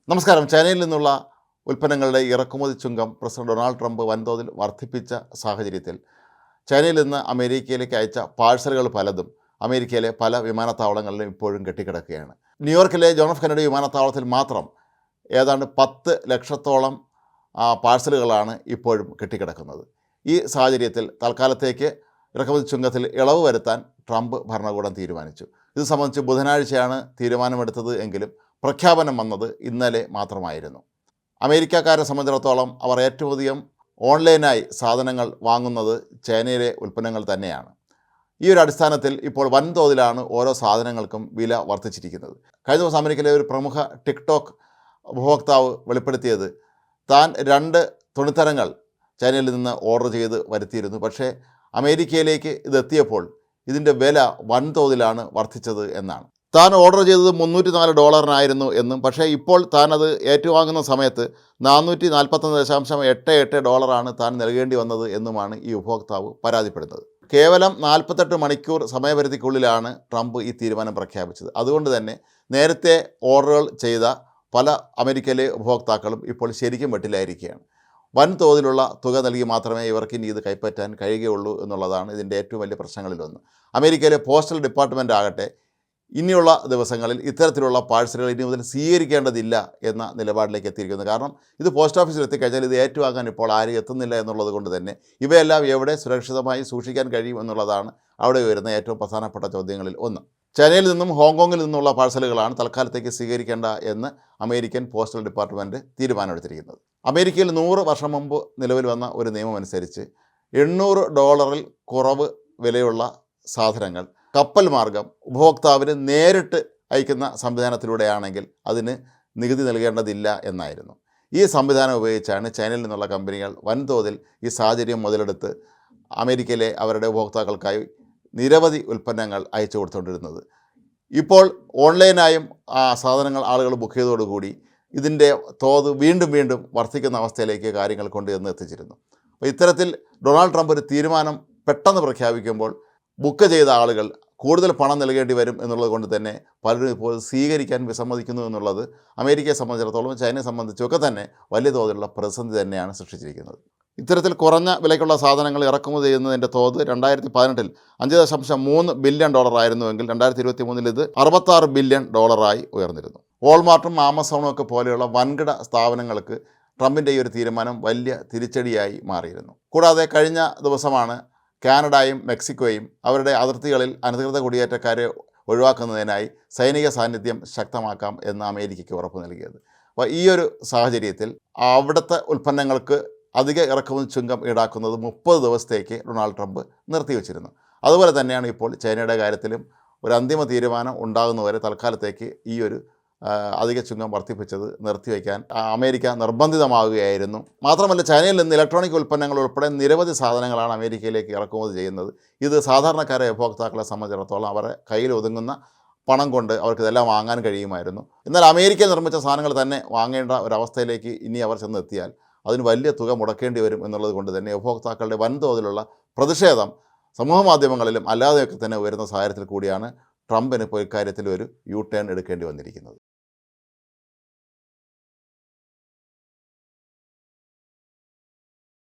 നമസ്കാരം. ചൈനയിൽ നിന്നുള്ള ഉൽപ്പന്നങ്ങളുടെ ഇറക്കുമതി ചുങ്കം പ്രസിഡന്റ് ഡൊണാൾഡ് ട്രംപ് വൻതോതിൽ വർദ്ധിപ്പിച്ച സാഹചര്യത്തിൽ ചൈനയിൽ നിന്ന് അമേരിക്കയിലേക്ക് അയച്ച പാഴ്സലുകൾ പലതും അമേരിക്കയിലെ പല വിമാനത്താവളങ്ങളിലും ഇപ്പോഴും കെട്ടിക്കിടക്കുകയാണ്. ന്യൂയോർക്കിലെ ജോൺ എഫ് കെന്നഡി വിമാനത്താവളത്തിൽ മാത്രം ഏതാണ്ട് 10 ലക്ഷത്തോളം പാഴ്സലുകളാണ് ഇപ്പോഴും കെട്ടിക്കിടക്കുന്നത്. ഈ സാഹചര്യത്തിൽ തൽക്കാലത്തേക്ക് ഇറക്കുമതി ചുങ്കത്തിൽ ഇളവ് വരുത്താൻ ട്രംപ് ഭരണകൂടം തീരുമാനിച്ചു. ഇത് സംബന്ധിച്ച് ബുധനാഴ്ചയാണ് തീരുമാനമെടുത്തത് എങ്കിലും പ്രഖ്യാപനം വന്നത് ഇന്നലെ മാത്രമായിരുന്നു. അമേരിക്കക്കാരെ സംബന്ധിച്ചിടത്തോളം അവർ ഏറ്റവും അധികം ഓൺലൈനായി സാധനങ്ങൾ വാങ്ങുന്നത് ചൈനയിലെ ഉൽപ്പന്നങ്ങൾ തന്നെയാണ്. ഈ ഒരു അടിസ്ഥാനത്തിൽ ഇപ്പോൾ വൻതോതിലാണ് ഓരോ സാധനങ്ങൾക്കും വില വർദ്ധിച്ചിരിക്കുന്നത്. കഴിഞ്ഞ ദിവസം അമേരിക്കയിലെ ഒരു പ്രമുഖ ടിക്ടോക്ക് ഉപഭോക്താവ് വെളിപ്പെടുത്തിയത് താൻ 2 തുണിത്തരങ്ങൾ ചൈനയിൽ നിന്ന് ഓർഡർ ചെയ്ത് വരുത്തിയിരുന്നു. പക്ഷേ അമേരിക്കയിലേക്ക് ഇതെത്തിയപ്പോൾ ഇതിൻ്റെ വില വൻതോതിലാണ് വർദ്ധിച്ചത് എന്നാണ്. താൻ ഓർഡർ ചെയ്തത് $304 എന്നും പക്ഷേ ഇപ്പോൾ താൻ അത് ഏറ്റുവാങ്ങുന്ന സമയത്ത് $441.88 താൻ നൽകേണ്ടി വന്നത് എന്നുമാണ് ഈ ഉപഭോക്താവ് പരാതിപ്പെടുന്നത്. കേവലം 48 മണിക്കൂർ സമയപരിധിക്കുള്ളിലാണ് ട്രംപ് ഈ തീരുമാനം പ്രഖ്യാപിച്ചത്. അതുകൊണ്ട് തന്നെ നേരത്തെ ഓർഡറുകൾ ചെയ്ത പല അമേരിക്കയിലെ ഉപഭോക്താക്കളും ഇപ്പോൾ ശരിക്കും വെട്ടിലായിരിക്കുകയാണ്. വൻതോതിലുള്ള തുക നൽകി മാത്രമേ ഇവർക്ക് ഇനി ഇത് കൈപ്പറ്റാൻ കഴിയുകയുള്ളൂ എന്നുള്ളതാണ് ഇതിൻ്റെ ഏറ്റവും വലിയ പ്രശ്നങ്ങളിലൊന്ന്. അമേരിക്കയിലെ പോസ്റ്റൽ ഡിപ്പാർട്ട്മെൻ്റ് ആകട്ടെ ഇനിയുള്ള ദിവസങ്ങളിൽ ഇത്തരത്തിലുള്ള പാഴ്സലുകൾ ഇനി മുതൽ സ്വീകരിക്കേണ്ടതില്ല എന്ന നിലപാടിലേക്ക് എത്തിയിരിക്കുന്നു. കാരണം ഇത് പോസ്റ്റ് ഓഫീസിൽ എത്തിക്കഴിഞ്ഞാൽ ഇത് ഏറ്റുവാങ്ങാൻ ഇപ്പോൾ ആരും എത്തുന്നില്ല എന്നുള്ളത് കൊണ്ട് തന്നെ ഇവയെല്ലാം എവിടെ സുരക്ഷിതമായി സൂക്ഷിക്കാൻ കഴിയും എന്നുള്ളതാണ് അവിടെ വരുന്ന ഏറ്റവും പ്രധാനപ്പെട്ട ചോദ്യങ്ങളിൽ ഒന്ന്. ചൈനയിൽ നിന്നും ഹോങ്കോങ്ങിൽ നിന്നുള്ള പാഴ്സലുകളാണ് തൽക്കാലത്തേക്ക് സ്വീകരിക്കേണ്ട എന്ന് അമേരിക്കൻ പോസ്റ്റൽ ഡിപ്പാർട്ട്മെൻറ്റ് തീരുമാനമെടുത്തിരിക്കുന്നത്. അമേരിക്കയിൽ 100 വർഷം മുമ്പ് നിലവിൽ വന്ന ഒരു നിയമം അനുസരിച്ച് $800 കുറവ് വിലയുള്ള സാധനങ്ങൾ കപ്പൽ മാർഗം ഉപഭോക്താവിന് നേരിട്ട് അയക്കുന്ന സംവിധാനത്തിലൂടെയാണെങ്കിൽ അതിന് നികുതി നൽകേണ്ടതില്ല എന്നായിരുന്നു. ഈ സംവിധാനം ഉപയോഗിച്ചാണ് ചൈനയിൽ നിന്നുള്ള കമ്പനികൾ വൻതോതിൽ ഈ സാഹചര്യം മുതലെടുത്ത് അമേരിക്കയിലെ അവരുടെ ഉപഭോക്താക്കൾക്കായി നിരവധി ഉൽപ്പന്നങ്ങൾ അയച്ചു കൊടുത്തുകൊണ്ടിരുന്നത്. ഇപ്പോൾ ഓൺലൈനായും സാധനങ്ങൾ ആളുകൾ ബുക്ക് ചെയ്തതോടുകൂടി ഇതിൻ്റെ തോത് വീണ്ടും വർദ്ധിക്കുന്ന അവസ്ഥയിലേക്ക് കാര്യങ്ങൾ കൊണ്ടുവന്ന് എത്തിച്ചിരുന്നു. അപ്പോൾ ഇത്തരത്തിൽ ഡൊണാൾഡ് ട്രംപ് ഒരു തീരുമാനം പെട്ടെന്ന് പ്രഖ്യാപിക്കുമ്പോൾ ബുക്ക് ചെയ്ത ആളുകൾ കൂടുതൽ പണം നൽകേണ്ടി വരും എന്നുള്ളത് കൊണ്ട് തന്നെ പലരും ഇപ്പോൾ സ്വീകരിക്കാൻ വിസമ്മതിക്കുന്നു എന്നുള്ളത് അമേരിക്കയെ സംബന്ധിച്ചിടത്തോളം ചൈനയെ സംബന്ധിച്ചൊക്കെ തന്നെ വലിയ തോതിലുള്ള പ്രതിസന്ധി തന്നെയാണ് സൃഷ്ടിച്ചിരിക്കുന്നത്. ഇത്തരത്തിൽ കുറഞ്ഞ വിലയ്ക്കുള്ള സാധനങ്ങൾ ഇറക്കുമതി ചെയ്യുന്നതിൻ്റെ തോത് 2018 $5.3 ബില്യൺ ആയിരുന്നുവെങ്കിൽ 2023 ഇത് $66 ബില്യൺ ഉയർന്നിരുന്നു. വാൾമാർട്ടും ആമസോണും ഒക്കെ പോലെയുള്ള വൻകിട സ്ഥാപനങ്ങൾക്ക് ട്രംപിൻ്റെ ഈ ഒരു തീരുമാനം വലിയ തിരിച്ചടിയായി മാറിയിരുന്നു. കൂടാതെ കഴിഞ്ഞ ദിവസമാണ് കാനഡയും മെക്സിക്കോയും അവരുടെ അതിർത്തികളിൽ അനധികൃത കുടിയേറ്റക്കാരെ ഒഴിവാക്കുന്നതിനായി സൈനിക സാന്നിധ്യം ശക്തമാക്കാം എന്ന് അമേരിക്കയ്ക്ക് ഉറപ്പ് നൽകിയത്. അപ്പോൾ ഈ ഒരു സാഹചര്യത്തിൽ അവിടുത്തെ ഉൽപ്പന്നങ്ങൾക്ക് അധിക ഇറക്കുമതി ചുങ്കം ഈടാക്കുന്നത് 30 ദിവസത്തേക്ക് ഡൊണാൾഡ് ട്രംപ് നിർത്തിവെച്ചിരുന്നു. അതുപോലെ തന്നെയാണ് ഇപ്പോൾ ചൈനയുടെ കാര്യത്തിലും ഒരു അന്തിമ തീരുമാനം ഉണ്ടാകുന്നവരെ തൽക്കാലത്തേക്ക് ഈ ഒരു അധിക ചുങ്കം വർദ്ധിപ്പിച്ചത് നിർത്തിവെക്കാൻ അമേരിക്ക നിർബന്ധിതമാവുകയായിരുന്നു. മാത്രമല്ല ചൈനയിൽ നിന്ന് ഇലക്ട്രോണിക് ഉൽപ്പന്നങ്ങൾ ഉൾപ്പെടെ നിരവധി സാധനങ്ങളാണ് അമേരിക്കയിലേക്ക് ഇറക്കുമതി ചെയ്യുന്നത്. ഇത് സാധാരണക്കാരെ ഉപഭോക്താക്കളെ സംബന്ധിച്ചിടത്തോളം അവരെ കയ്യിൽ ഒതുങ്ങുന്ന പണം കൊണ്ട് അവർക്കിതെല്ലാം വാങ്ങാൻ കഴിയുമായിരുന്നു. എന്നാൽ അമേരിക്ക നിർമ്മിച്ച സാധനങ്ങൾ തന്നെ വാങ്ങേണ്ട ഒരവസ്ഥയിലേക്ക് ഇനി അവർ ചെന്നെത്തിയാൽ അതിന് വലിയ തുക മുടക്കേണ്ടി വരും എന്നുള്ളത് കൊണ്ട് തന്നെ ഉപഭോക്താക്കളുടെ വൻതോതിലുള്ള പ്രതിഷേധം സമൂഹ മാധ്യമങ്ങളിലും അല്ലാതെയൊക്കെ തന്നെ ഉയരുന്ന സാഹചര്യത്തിൽ കൂടിയാണ് ട്രംപിന് ഇപ്പോൾ ഇക്കാര്യത്തിൽ ഒരു യു ടേൺ എടുക്കേണ്ടി വന്നിരിക്കുന്നത്.